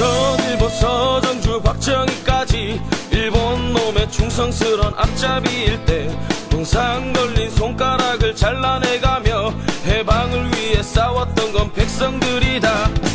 조선일보서 정주 박정희까지 일본 놈의 충성스런 앞잡이일 때 동상 걸린 손가락을 잘라내가며 해방을 위해 싸웠던 건 백성들이다.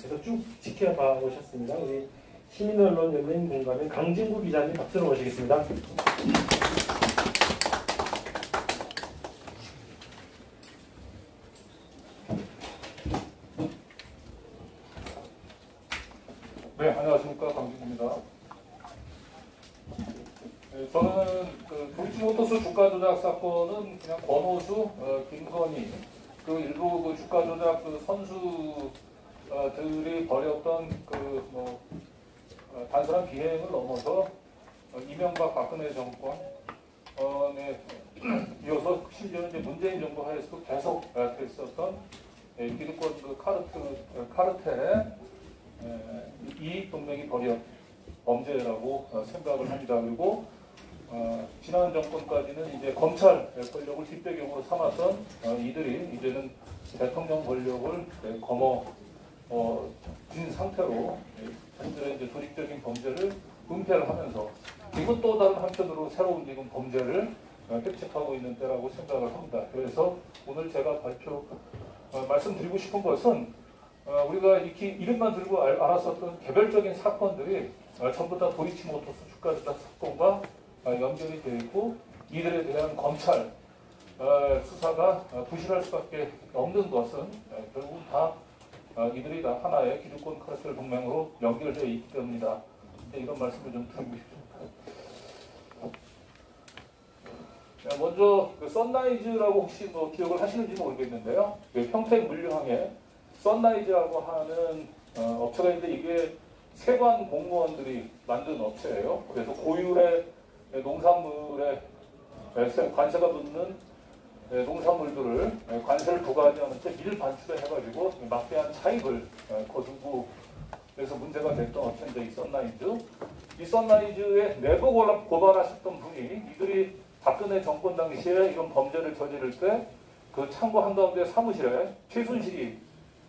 계속 쭉 지켜봐 오셨습니다. 우리 시민언론연맹공감의 강진구 기자님 박수로 모시겠습니다. 네, 안녕하십니까. 강진구입니다. 네, 저는 도이치모터스 주가 조작 사건은 그냥 권오수, 김건희, 그 일부 그 주가 조작 그 선수들이 벌였던 단순한 비행을 넘어서 이명박 박근혜 정권에 이어서 심지어는 이제 문재인 정부 하에서도 계속 됐었던 기득권 그 카르텔의 이익 동맹이 벌인 범죄라고 생각을 합니다. 그리고 지난 정권까지는 이제 검찰 권력을 뒷배경으로 삼았던 이들이 이제는 대통령 권력을 거머쥔 상태로 자신들의 이제 조직적인 범죄를 은폐를 하면서 지금 또 다른 한편으로 새로운 지금 범죄를 획책하고 있는 때라고 생각을 합니다. 그래서 오늘 제가 말씀드리고 싶은 것은 우리가 이름만 들고 알았었던 개별적인 사건들이 전부 다 도이치모터스 주가 조작 사건과 연결이 되어 있고 이들에 대한 검찰 수사가 부실할 수밖에 없는 것은 결국 다 이들이 다 하나의 기득권 카르텔 동맹으로 연결되어 있기 때문이다. 이런 말씀을 좀 드리고 싶습니다. 먼저 선라이즈라고 혹시 기억을 하시는지 모르겠는데요. 평택 물류항에 선라이즈라고 하는 업체가 있는데 이게 세관 공무원들이 만든 업체예요. 그래서 고율의 농산물에 관세가 붙는 농산물들을 관세를 부과하지 않을 때 미리 반출해 해가지고 막대한 차익을 거두고 그래서 문제가 됐던 업체인데 이 선라이즈에 내부 고발하셨던 분이 이들이 박근혜 정권 당시에 이런 범죄를 저지를 때 그 창고 한가운데 사무실에 최순실이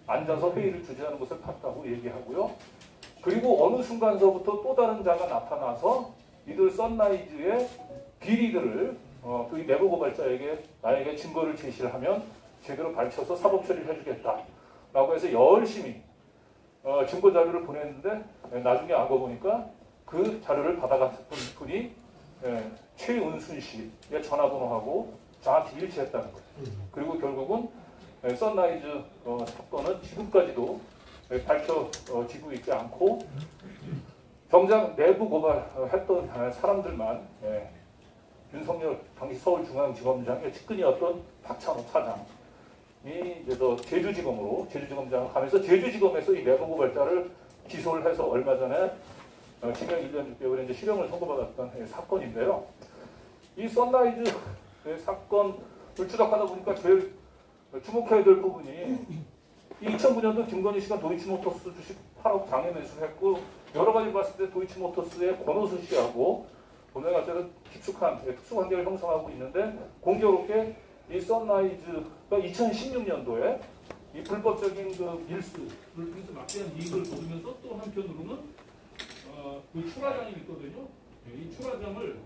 앉아서 회의를 주재하는 것을 봤다고 얘기하고요. 그리고 어느 순간서부터 또 다른 자가 나타나서 이들 썬라이즈의 비리들을 그 내부 고발자에게 나에게 증거를 제시를 하면 제대로 밝혀서 사법 처리를 해주겠다라고 해서 열심히 증거 자료를 보냈는데 나중에 알고 보니까 그 자료를 받아갔던 분이 최은순 씨의 전화번호하고 정확히 일치했다는 거예요. 그리고 결국은 선라이즈 사건은 지금까지도 밝혀지고 있지 않고 정작 내부 고발했던 사람들만 윤석열 당시 서울중앙지검장의 측근이었던 박찬호 차장이 이제 제주지검장을 가면서 제주지검에서 이 내부 고발자를 기소를 해서 얼마 전에 징역 1년 6개월에 이제 실형을 선고받았던 사건인데요. 이 선라이즈 사건을 추적하다 보니까 제일 주목해야 될 부분이 2009년도 김건희 씨가 도이치모터스 주식 8억 장외 매수를 했고 여러 가지 봤을 때 도이치모터스의 권오수 씨하고 본회가 깊숙한 특수관계를 형성하고 있는데 공교롭게 이 선라이즈가 2016년도에 이 불법적인 그 밀수를 통해서 막대한 이익을 거두면서 또 한편으로는 그 출하장이 있거든요. 이 출하장을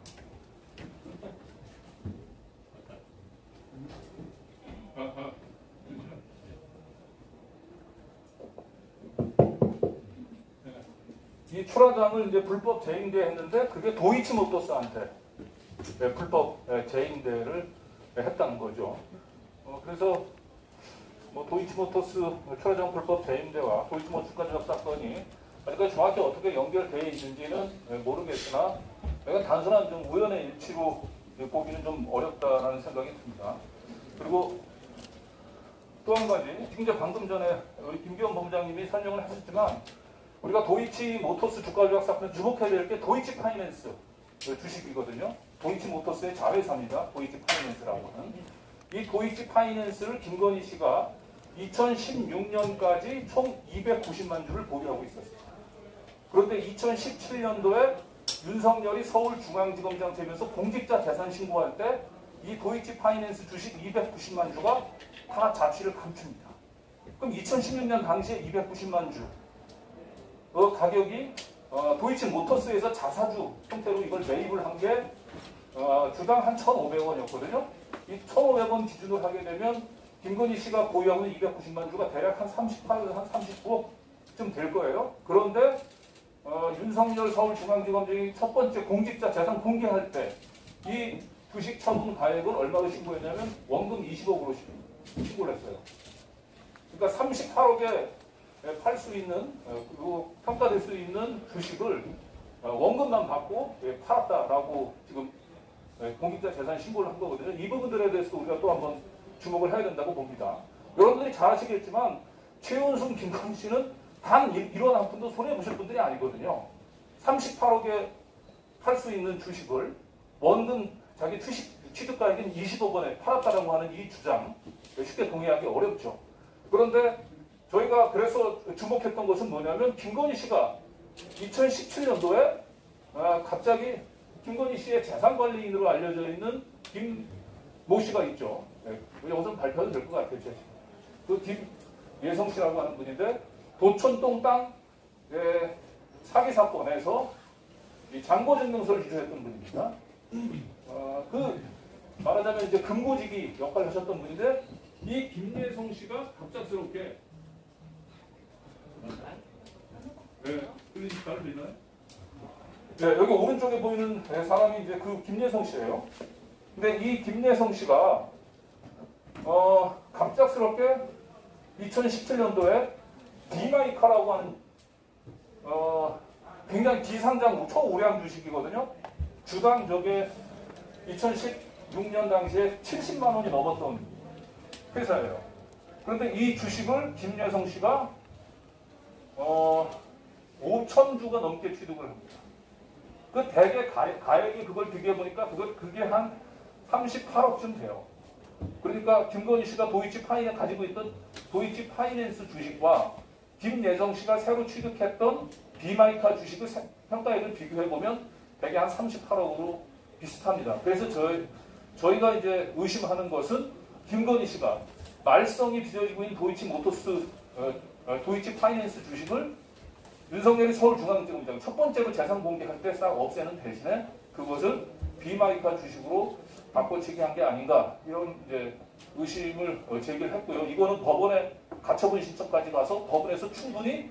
이 출하장을 이제 불법 재임대했는데 그게 도이치모터스한테 불법 재임대를 했다는 거죠. 그래서 뭐 도이치모터스 출하장 불법 재임대와 도이치모터스 가족 사건이 아직까지 정확히 어떻게 연결되어 있는지는 모르겠으나 내가 단순한 좀 우연의 일치로 보기는 좀 어렵다라는 생각이 듭니다. 그리고 또 한 가지, 지금 이제 방금 전에 우리 김기현 본부장님이 설명을 하셨지만 우리가 도이치모터스 주가 조작 사건에 주목해야 될 게 도이치 파이낸스 주식이거든요. 도이치 모터스의 자회사입니다. 도이치 파이낸스라고 하는. 이 도이치 파이낸스를 김건희 씨가 2016년까지 총 290만 주를 보유하고 있었습니다. 그런데 2017년도에 윤석열이 서울중앙지검장 되면서 공직자 재산 신고할 때 이 도이치 파이낸스 주식 290만 주가 다 자취를 감춥니다. 그럼 2016년 당시에 290만 주 가격이 도이치 모터스에서 자사주 형태로 이걸 매입을 한 게 주당 한 1,500원이었거든요. 이 1,500원 기준으로 하게 되면 김건희 씨가 보유하고 있는 290만 주가 대략 한 38에서 한 39억쯤 될 거예요. 그런데 윤석열 서울중앙지검장이 첫 번째 공직자 재산 공개할 때 이 주식 처분 가액을 얼마로 신고했냐면 원금 20억으로 신고를 했어요. 그러니까 38억에 팔 수 있는 그리고 평가될 수 있는 주식을 원금만 받고 팔았다라고 지금 공직자 재산 신고를 한 거거든요. 이 부분들에 대해서 우리가 또 한번 주목을 해야 된다고 봅니다. 여러분들이 잘 아시겠지만 최은순, 김건희 씨는 단 1원 한 푼도 손해보실 분들이 아니거든요. 38억에 팔 수 있는 주식을 원금 자기 취득가액인 20억 원에 팔았다라고 하는 이 주장 쉽게 동의하기 어렵죠. 그런데 저희가 그래서 주목했던 것은 뭐냐면 김건희 씨가 2017년도에 갑자기 김건희 씨의 재산관리인으로 알려져 있는 김모 씨가 있죠. 여기서 발표해도 될 것 같아요. 그 김예성 씨라고 하는 분인데 도촌동 땅 사기 사건에서 장고증명서를 기소했던 분입니다. 그 말하자면 이제 금고지기 역할을 하셨던 분인데 이 김예성 씨가 갑작스럽게 잘 들리나요? 네, 여기 오른쪽에 보이는 사람이 이제 그 김예성 씨예요. 근데 이 김예성 씨가 갑작스럽게 2017년도에 디마이카라고 하는 굉장히 비상장 초우량 주식이거든요. 주당 저게 2016년 당시에 70만 원이 넘었던 회사예요. 그런데 이 주식을 김예성 씨가 5천 주가 넘게 취득을 합니다. 그 대개 가액이 그걸 비교해 보니까 그게 한 38억쯤 돼요. 그러니까 김건희 씨가 도이치 파이낸스 가지고 있던 도이치 파이낸스 주식과 김예성 씨가 새로 취득했던 비마이카 주식의 평가액을 비교해 보면 대개 한 38억으로 비슷합니다. 그래서 저희가 이제 의심하는 것은 김건희 씨가 말썽이 빚어지고 있는 도이치 모터스, 도이치 파이낸스 주식을 윤석열이 서울중앙지검장 첫 번째로 재산 공개할 때 싹 없애는 대신에 그것을 비마이카 주식으로 바꿔치기 한 게 아닌가 이런 이제 의심을 제기를 했고요. 이거는 법원에 가처분 신청까지 가서 법원에서 충분히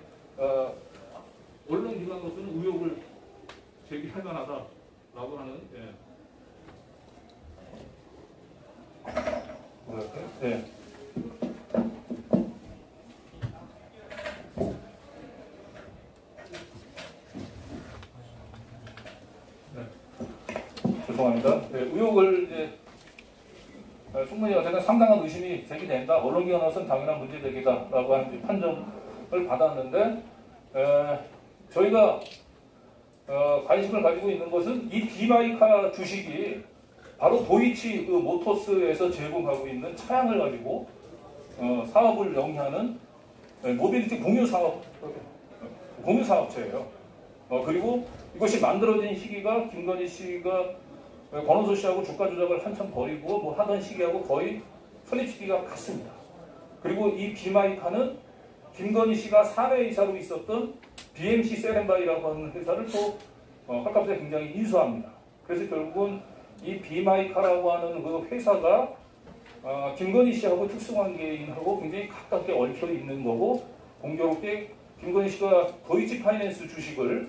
언론기관으로서는 의혹을 제기할 만하다라고 하는 뭐랄까요? 예. 죄송합니다. 네, 의혹을 이제 충분히 어쨌든 상당한 의심이 제기된다. 언론기관으로서는 당연한 문제제기다라고 하는 판정을 받았는데 저희가 관심을 가지고 있는 것은 이 비마이카 주식이 바로 도이치 모터스에서 제공하고 있는 차량을 가지고 사업을 영위하는 모빌리티 공유 사업체예요. 그리고 이것이 만들어진 시기가 김건희 씨가 권오수 씨하고 주가 조작을 한참 벌이고 뭐 하던 시기하고 거의 설립 시기가 같습니다. 그리고 이 비마이카는 김건희 씨가 사내이사로 있었던 BMC 세렌바이라고 하는 회사를 또 헐값에 굉장히 인수합니다. 그래서 결국은 이 비마이카라고 하는 그 회사가 김건희 씨하고 특수관계인하고 굉장히 가깝게 얽혀 있는 거고 공교롭게 김건희 씨가 도이치 파이낸스 주식을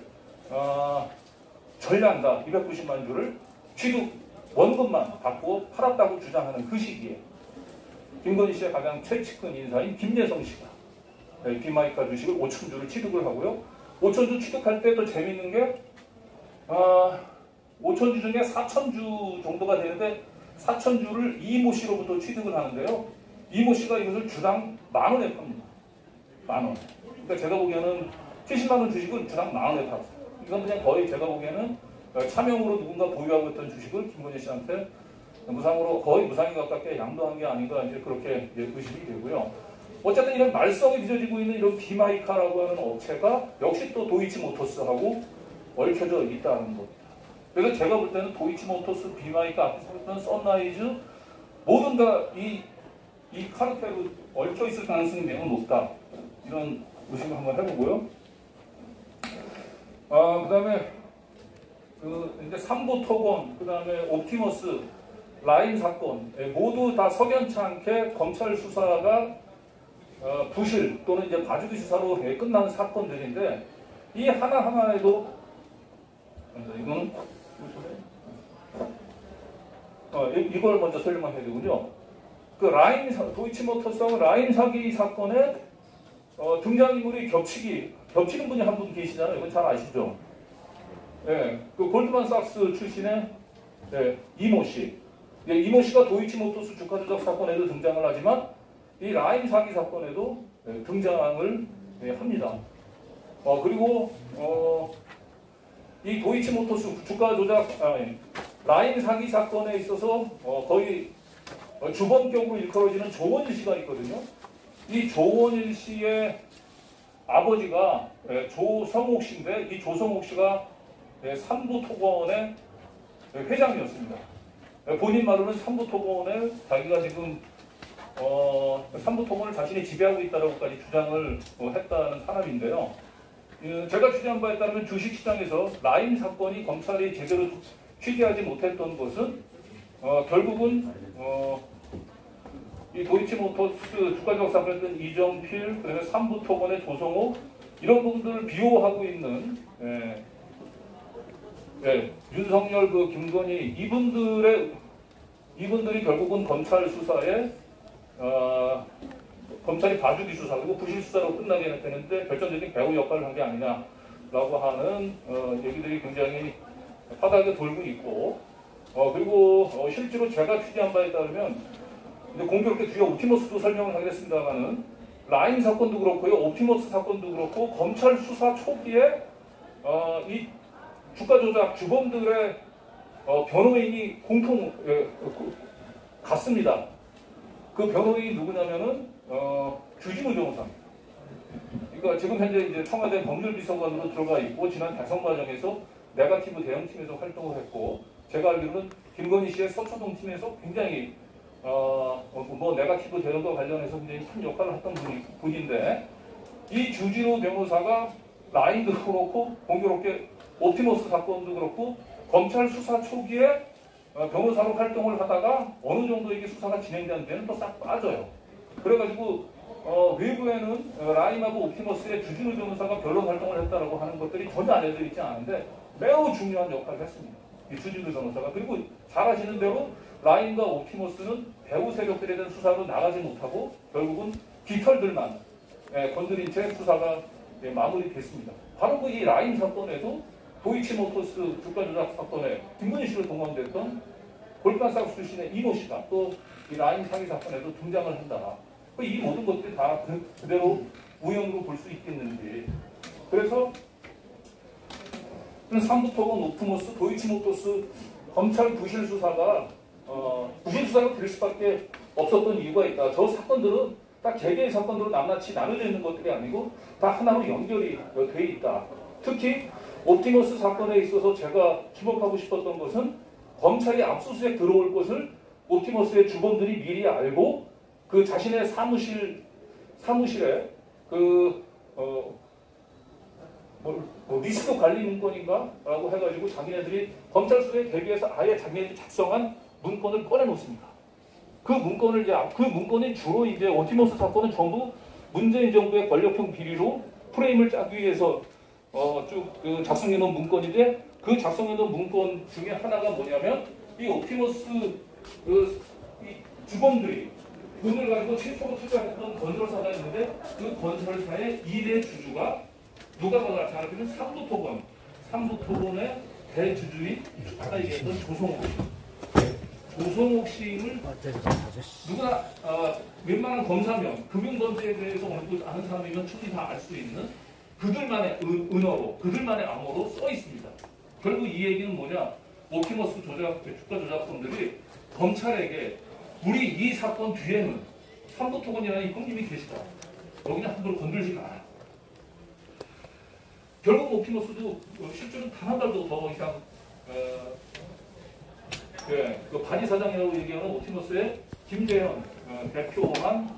전량다 290만 주를 취득 원금만 받고 팔았다고 주장하는 그 시기에 김건희 씨의 가장 최측근 인사인 김예성 씨가 비마이카 주식을 5천 주를 취득을 하고요. 5천 주 취득할 때 또 재미있는 게 5천 주 중에 4천 주 정도가 되는데 4천 주를 이모 씨로부터 취득을 하는데요. 이모 씨가 이것을 주당 10,000원에 팝니다. 10,000원. 그러니까 제가 보기에는 70만 원 주식을 주당 10,000원에 팔았어요. 이건 그냥 거의 제가 보기에는 차명으로 누군가 보유하고 있던 주식을 김건희 씨한테 무상으로 거의 무상에 가깝게 양도한 게 아닌가 이제 그렇게 의심이 되고요. 어쨌든 이런 말썽이 빚어지고 있는 이런 비마이카라고 하는 업체가 역시 또 도이치 모터스하고 얽혀져 있다는 겁니다. 그래서 제가 볼 때는 도이치 모터스, 비마이카, 앞에서 했던 썬라이즈 모든 다 이 카르텔로 얽혀 있을 가능성이 매우 높다. 이런 의심을 한번 해보고요. 그 다음에 이제 삼보토건, 그 다음에 옵티머스, 라인 사건 모두 다 석연치 않게 검찰 수사가 부실 또는 이제 봐주기 수사로 끝나는 사건들인데 이 하나하나에도 이거는 이걸 먼저 설명을 해야 되군요. 그 도이치모터스하고 라인 사기 사건에 등장인물이 겹치는 분이 한 분 계시잖아요. 이건 잘 아시죠? 예, 그 골드만삭스 출신의 이모 씨. 이모 씨가 도이치모터스 주가 조작 사건에도 등장을 하지만 이 라인 사기 사건에도 등장을 합니다. 그리고 이 도이치모터스 주가 조작 라인 사기 사건에 있어서 거의 주범격으로 일컬어지는 조원일 씨가 있거든요. 이 조원일 씨의 아버지가 조성옥 씨인데 이 조성옥 씨가 삼부토건의 회장이었습니다. 본인 말로는 삼부토건에 자기가 지금 삼부토건을 자신이 지배하고 있다고까지 주장을 했다는 사람인데요. 제가 취재한 바에 따르면 주식시장에서 라인 사건이 검찰이 제대로 취재하지 못했던 것은 결국은 이 도이치모터스 주가조작 사건을 했던 이정필, 그다음에 삼부토건의 조성호 이런 부분들을 비호하고 있는 윤석열, 김건희 이분들이 결국은 검찰 수사에 검찰이 봐주기 수사 그리고 부실 수사로 끝나게 되는데 결정적인 배후 역할을 한 게 아니냐라고 하는 얘기들이 굉장히 바닥에 돌고 있고 그리고 실제로 제가 취재한 바에 따르면 공교롭게 뒤에 옵티머스도 설명을 하겠습니다만은 라인 사건도 그렇고요, 옵티머스 사건도 그렇고 검찰 수사 초기에 이 주가 조작 주범들의 변호인이 공통 같습니다. 그 변호인이 누구냐면은 주지무 변호사입니다. 그러니까 지금 현재 이제 청와대 법률비서관으로 들어가 있고 지난 대선 과정에서 네거티브 대응팀에서 활동을 했고 제가 알기로는 김건희 씨의 서초동 팀에서 굉장히 네거티브 대응과 관련해서 굉장히 큰 역할을 했던 분인데 이 주지무 변호사가 라인도 그렇고 공교롭게 옵티머스 사건도 그렇고 검찰 수사 초기에 변호사로 활동을 하다가 어느 정도 이게 수사가 진행되는 데는 또 싹 빠져요. 그래가지고 외부에는 라임하고 옵티머스의 주진우 변호사가 변론 활동을 했다라고 하는 것들이 전혀 알려져 있지 않은데 매우 중요한 역할을 했습니다. 이 주진우 변호사가. 그리고 잘 아시는 대로 라임과 옵티머스는 배후 세력들에 대한 수사로 나가지 못하고 결국은 깃털들만 건드린 채 수사가 마무리됐습니다. 바로 그 이 라임 사건에도 도이치모터스 주가 조작 사건에 김건희 씨를 동원됐던 골간사우스 출신의 이모 씨가 또 이 라임 사기 사건에도 등장을 한다. 이 모든 것들이 다 그대로 우연으로 볼 수 있겠는지. 그래서 삼부토건 옵티머스, 도이치모터스 검찰 부실 수사가 부실 수사가 될 수밖에 없었던 이유가 있다. 저 사건들은 딱 개개의 사건으로 낱낱이 나눠져 있는 것들이 아니고 다 하나로 연결이 돼 있다. 특히 옵티머스 사건에 있어서 제가 주목하고 싶었던 것은 검찰이 압수수색 들어올 것을 옵티머스의 주범들이 미리 알고 그 자신의 사무실에 리스크 관리 문건인가? 라고 해가지고 자기네들이 검찰 수사에 대비해서 아예 자기네들이 작성한 문건을 꺼내놓습니다. 그 문건이 주로 이제 옵티머스 사건은 전부 문재인 정부의 권력형 비리로 프레임을 짜기 위해서 쭉 작성해놓은 문건인데 그 작성해놓은 문건 중에 하나가 뭐냐면 이 옵티머스 이 주범들이 돈을 가지고 최초로 투자했던 건설사가 있는데 그 건설사의 2대 주주가 누가 나타나면 삼부토건의 대주주인 아까 얘기했던 조성옥 씨임을 누구나 웬만한 검사면 금융범죄에 대해서 어느 정도 아는 사람이면 충분히 다 알 수 있는 그들만의 은어로 그들만의 암호로 써 있습니다. 결국 이 얘기는 뭐냐? 옵티머스 주가 조작범들이 검찰에게 우리 이 사건 뒤에는 삼부토건이라는 이 형님이 계시다. 여기는 함부로 건들지 마라. 결국 옵티머스도 실제로 단 한 달도 더 이상 그 바지 사장이라고 얘기하는 옵티머스의 김재현 대표만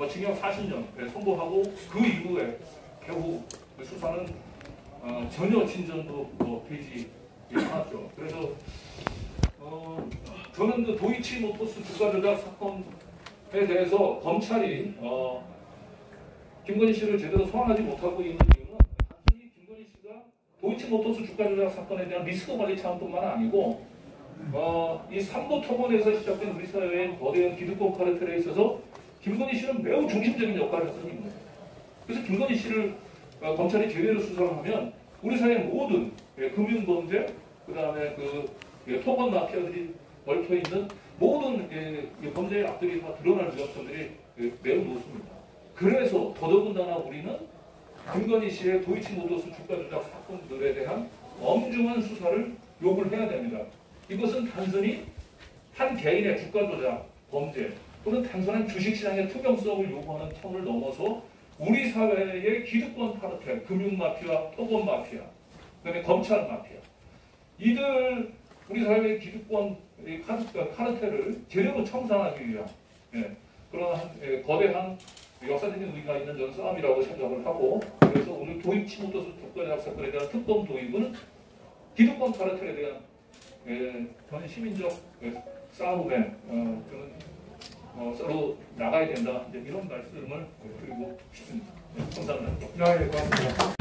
징역 40년 선고하고 그 이후에 겨우 수사는 전혀 진전도 되지 않았죠. 그래서 저는 그 도이치모터스 주가 조작 사건에 대해서 검찰이 김건희 씨를 제대로 소환하지 못하고 있는 이유는 단순히 김건희 씨가 도이치모터스 주가 조작 사건에 대한 리스크 관리 차원뿐만 아니고 이 삼부토건에서 시작된 우리 사회의 거대한 기득권 카르텔에 있어서 김건희 씨는 매우 중심적인 역할을 했습니다. 그래서 김건희 씨를 검찰이 제대로 수사를 하면 우리 사회의 모든 금융범죄, 그 다음에 토건 마피아들이 얽혀있는 모든 범죄의 악들이 다 드러날 위험성들이 매우 높습니다. 그래서 더더군다나 우리는 김건희 씨의 도이치모터스 주가 조작 사건들에 대한 엄중한 수사를 요구를 해야 됩니다. 이것은 단순히 한 개인의 주가 조작 범죄 또는 단순한 주식시장의 투명성을 요구하는 차원을 넘어서 우리 사회의 기득권 카르텔, 금융마피아, 토건마피아, 그다음에 검찰 마피아 이들 우리 사회의 기득권 카르텔을 제대로 청산하기 위한 그런 거대한 역사적인 의미가 있는 저는 싸움이라고 생각을 하고 그래서 오늘 도이치모터스 주가 조작 사건에 대한 특검 도입은 기득권 카르텔에 대한 전 시민적 싸움에 서로 나가야 된다 이런 말씀을 드리고 싶습니다. 감사합니다. 네, 고맙습니다.